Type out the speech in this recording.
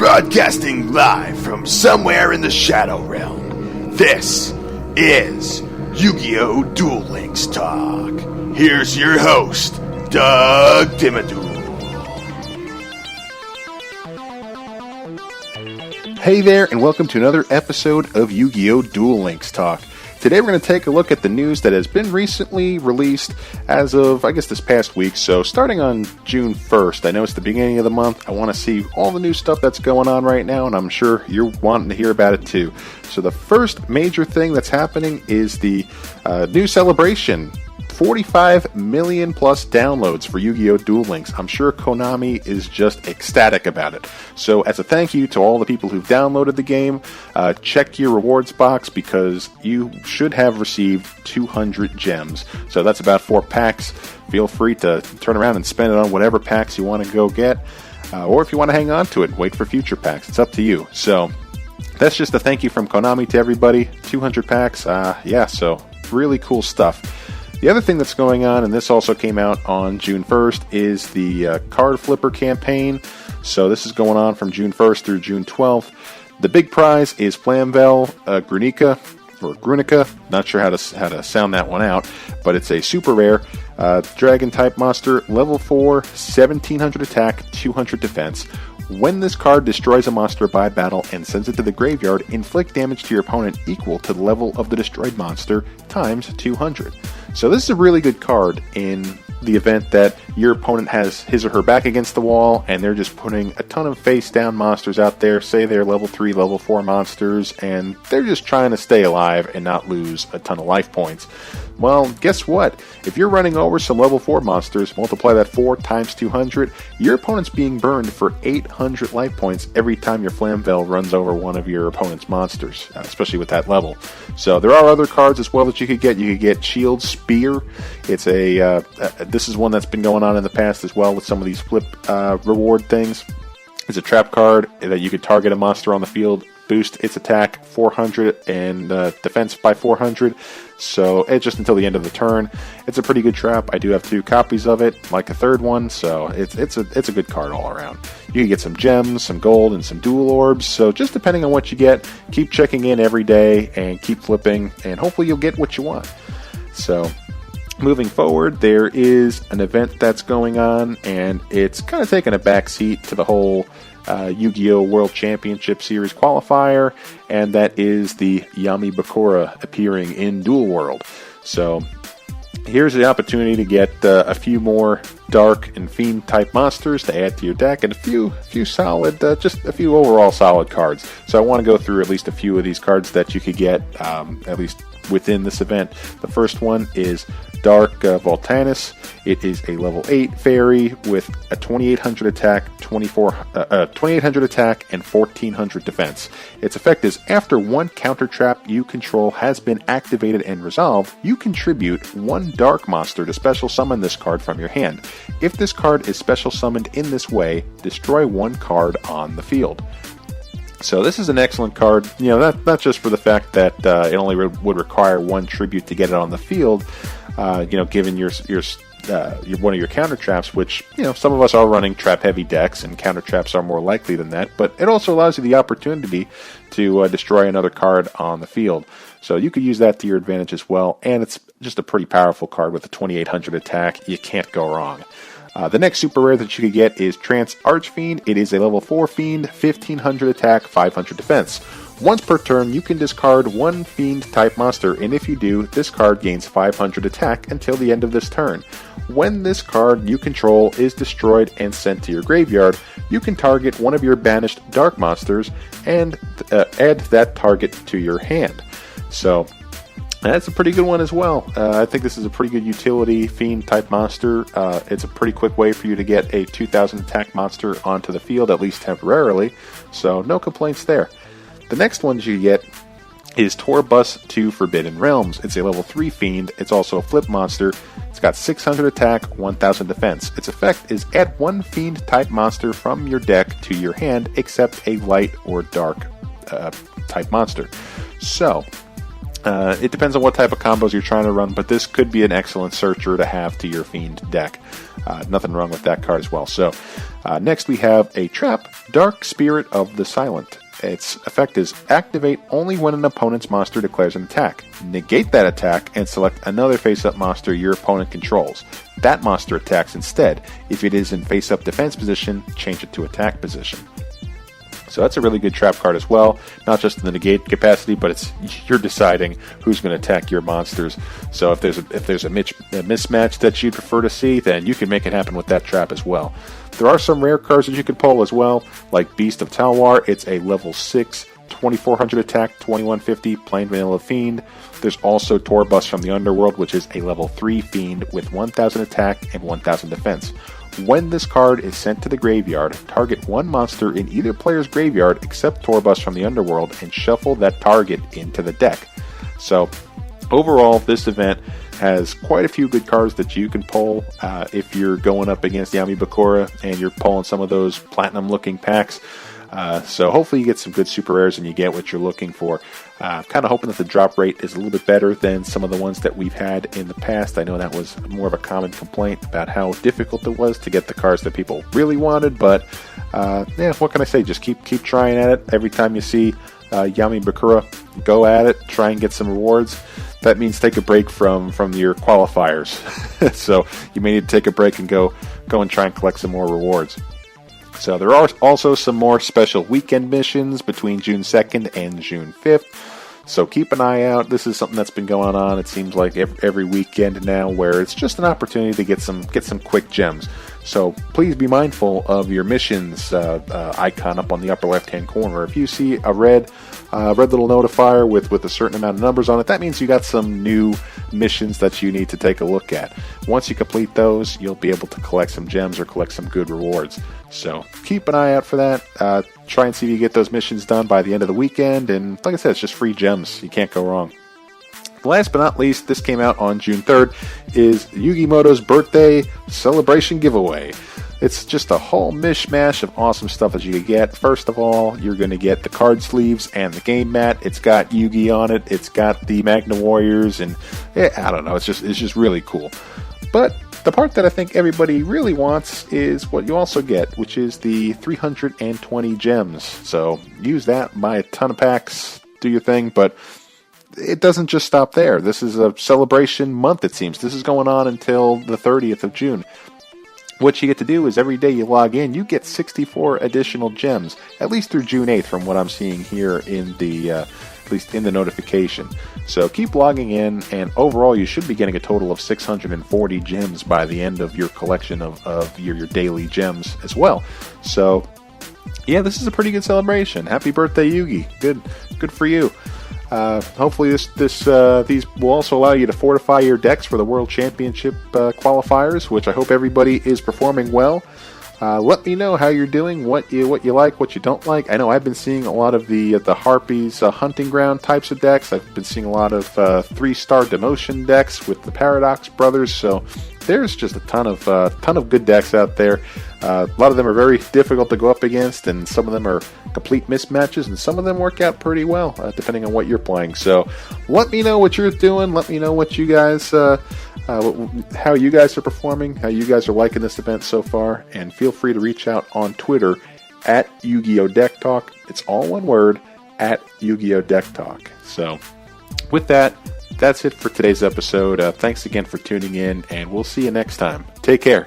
Broadcasting live from somewhere in the Shadow Realm, this is YuGiOh Duel Links Talk. Here's your host, Doug Dimmaduel. Hey there, and welcome to another episode of YuGiOh Duel Links Talk. Today we're going to take a look at the news that has been recently released as of, this past week. So starting on June 1st, I know it's the beginning of the month, I want to see all the new stuff that's going on right now, and I'm sure you're wanting to hear about it too. So the first major thing that's happening is the new celebration. 45 million plus downloads for YuGiOh Duel Links. I'm sure Konami is just ecstatic about it. So as a thank you to all the people who've downloaded the game, check your rewards box because you should have received 200 gems. So that's about 4 packs. Feel free to turn around and spend it on whatever packs you want to go get. Or if you want to hang on to it, wait for future packs. It's up to you. So that's just a thank you from Konami to everybody. 200 packs. So really cool stuff. The other thing that's going on, and this also came out on June 1st, is the card flipper campaign. So this is going on from June 1st through June 12th. The big prize is Flamvel Grunica. Not sure how to sound that one out, but it's a super rare dragon type monster, level 4, 1700 attack, 200 defense. When this card destroys a monster by battle and sends it to the graveyard, inflict damage to your opponent equal to the level of the destroyed monster times 200. So this is a really good card in the event that your opponent has his or her back against the wall and they're just putting a ton of face down monsters out there, say they're level 3, level 4 monsters, and they're just trying to stay alive and not lose a ton of life points. Well, guess what? If you're running over some level 4 monsters, multiply that 4 times 200, your opponent's being burned for 800 life points every time your Flamvel runs over one of your opponent's monsters, especially with that level. So there are other cards as well that you could get. You could get Shield Spear. It's this is one that's been going on in the past as well with some of these flip reward things. It's a trap card that you could target a monster on the field, boost its attack 400 and defense by 400. So it's just until the end of the turn. It's a pretty good trap. I do have 2 copies of it, like a third one. So it's a good card all around. You can get some gems, some gold, and some dual orbs. So just depending on what you get, keep checking in every day and keep flipping, and hopefully you'll get what you want. So moving forward, there is an event that's going on, and it's kind of taking a back seat to the whole YuGiOh World Championship Series qualifier, and that is the Yami Bakura appearing in Duel World. So here's the opportunity to get a few more dark and fiend type monsters to add to your deck, and a few solid, just a few overall solid cards. So I want to go through at least a few of these cards that you could get at least within this event. The first one is Dark Voltanus. It is a level 8 fairy with a 2800 attack, 2800 attack, and 1400 defense. Its effect is after one counter trap you control has been activated and resolved, you contribute 1 dark monster to special summon this card from your hand. If this card is special summoned in this way, destroy 1 card on the field. So this is an excellent card, not just for the fact that it only would require 1 tribute to get it on the field, given your one of your counter traps, which, some of us are running trap heavy decks and counter traps are more likely than that, but it also allows you the opportunity to destroy another card on the field. So you could use that to your advantage as well, and it's just a pretty powerful card with a 2800 attack. You can't go wrong. The next super rare that you could get is Trance Archfiend. It is a level 4 fiend, 1500 attack, 500 defense. Once per turn, you can discard 1 fiend type monster, and if you do, this card gains 500 attack until the end of this turn. When this card you control is destroyed and sent to your graveyard, you can target one of your banished dark monsters and add that target to your hand. So that's a pretty good one as well. I think this is a pretty good utility fiend type monster. It's a pretty quick way for you to get a 2000 attack monster onto the field, at least temporarily. So no complaints there. The next one you get is Torbus to Forbidden Realms. It's a level 3 fiend. It's also a flip monster. It's got 600 attack, 1000 defense. Its effect is add 1 fiend type monster from your deck to your hand, except a light or dark type monster. So it depends on what type of combos you're trying to run, but this could be an excellent searcher to have to your fiend deck. Nothing wrong with that card as well. So Next, we have a trap, Dark Spirit of the Silent. Its effect is activate only when an opponent's monster declares an attack. Negate that attack and select another face-up monster your opponent controls. That monster attacks instead. If it is in face-up defense position, change it to attack position. So that's a really good trap card as well, not just in the negate capacity, but you're deciding who's going to attack your monsters. So if there's a mismatch that you'd prefer to see, then you can make it happen with that trap as well. There are some rare cards that you can pull as well, like Beast of Talwar. It's a level 6, 2400 attack, 2150, plain vanilla fiend. There's also Torbus from the Underworld, which is a level 3 fiend with 1000 attack and 1000 defense. When this card is sent to the graveyard, target one monster in either player's graveyard except Torbus from the Underworld and shuffle that target into the deck. So, overall, this event has quite a few good cards that you can pull if you're going up against Yami Bakura and you're pulling some of those platinum-looking packs. So hopefully you get some good super rares and you get what you're looking for. Kind of hoping that the drop rate is a little bit better than some of the ones that we've had in the past. I know that was more of a common complaint about how difficult it was to get the cards that people really wanted, but what can I say? Just keep trying at it. Every time you see Yami Bakura, go at it, try and get some rewards. That means take a break from your qualifiers. So you may need to take a break and go and try and collect some more rewards. So there are also some more special weekend missions between June 2nd and June 5th. So keep an eye out. This is something that's been going on, it seems like every weekend now, where it's just an opportunity to get some quick gems. So please be mindful of your missions icon up on the upper left-hand corner. If you see a red little notifier with a certain amount of numbers on it, that means you got some new missions that you need to take a look at. Once you complete those, you'll be able to collect some gems or collect some good rewards. So keep an eye out for that. Try and see if you get those missions done by the end of the weekend. And like I said, it's just free gems. You can't go wrong. Last but not least, this came out on June 3rd, is Yugimoto's birthday celebration giveaway. It's just a whole mishmash of awesome stuff that you can get. First of all, you're going to get the card sleeves and the game mat. It's got Yugi on it. It's got the Magna Warriors, and I don't know. It's just really cool. But the part that I think everybody really wants is what you also get, which is the 320 gems. So use that, buy a ton of packs, do your thing, but it doesn't just stop there. This is a celebration month, it seems. This is going on until the 30th of June. What you get to do is every day you log in, you get 64 additional gems, at least through June 8th from what I'm seeing here in the at least in the notification. So keep logging in, and overall you should be getting a total of 640 gems by the end of your collection of your daily gems as well. So yeah, this is a pretty good celebration. Happy birthday, Yugi. Good for you. Hopefully these will also allow you to fortify your decks for the World Championship qualifiers, which I hope everybody is performing well. Let me know how you're doing, what you like, what you don't like. I know I've been seeing a lot of the Harpies hunting ground types of decks. I've been seeing a lot of 3-star demotion decks with the Paradox Brothers. So there's just a ton of good decks out there. A lot of them are very difficult to go up against, and some of them are complete mismatches, and some of them work out pretty well, depending on what you're playing. So let me know what you're doing. Let me know what you guys, how you guys are performing, how you guys are liking this event so far, and feel free to reach out on Twitter at YuGiOh Deck Talk. It's all one word, at YuGiOh Deck Talk. So with that, that's it for today's episode. Thanks again for tuning in, and we'll see you next time. Take care.